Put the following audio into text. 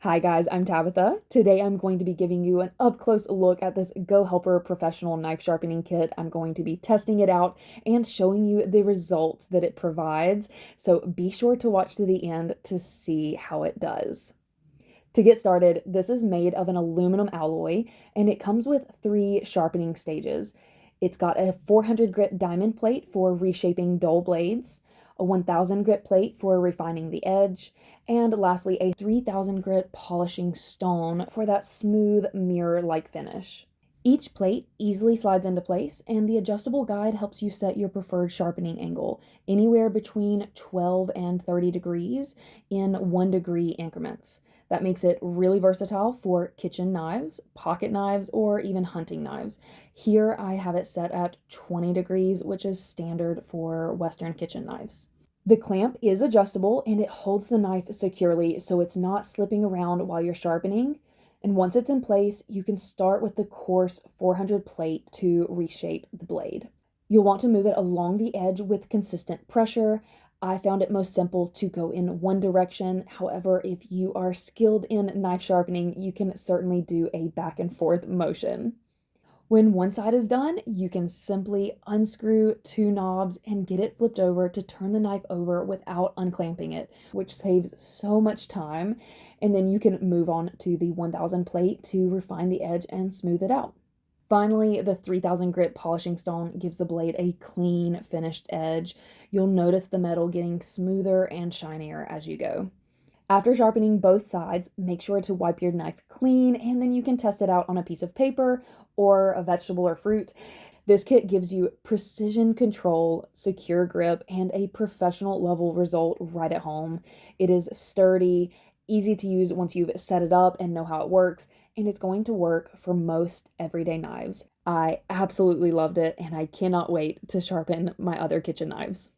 Hi guys, I'm Tabitha. Today I'm going to be giving you an up-close look at this Go Helper professional knife sharpening kit. I'm going to be testing it out and showing you the results that it provides. So be sure to watch to the end to see how it does. To get started, this is made of an aluminum alloy and it comes with 3 sharpening stages. It's got a 400 grit diamond plate for reshaping dull blades, a 1000 grit plate for refining the edge, and lastly, a 3000 grit polishing stone for that smooth mirror-like finish. Each plate easily slides into place, and the adjustable guide helps you set your preferred sharpening angle, anywhere between 12 and 30 degrees in 1 degree increments. That makes it really versatile for kitchen knives, pocket knives, or even hunting knives. Here I have it set at 20 degrees, which is standard for Western kitchen knives. The clamp is adjustable and it holds the knife securely so it's not slipping around while you're sharpening. And once it's in place, you can start with the coarse 400 plate to reshape the blade. You'll want to move it along the edge with consistent pressure. I found it most simple to go in one direction. However, if you are skilled in knife sharpening, you can certainly do a back and forth motion. When one side is done, you can simply unscrew 2 knobs and get it flipped over to turn the knife over without unclamping it, which saves so much time. And then you can move on to the 1000 plate to refine the edge and smooth it out. Finally, the 3000 grit polishing stone gives the blade a clean, finished edge. You'll notice the metal getting smoother and shinier as you go. After sharpening both sides, make sure to wipe your knife clean and then you can test it out on a piece of paper or a vegetable or fruit. This kit gives you precision control, secure grip, and a professional level result right at home. It is sturdy, easy to use once you've set it up and know how it works, and it's going to work for most everyday knives. I absolutely loved it and I cannot wait to sharpen my other kitchen knives.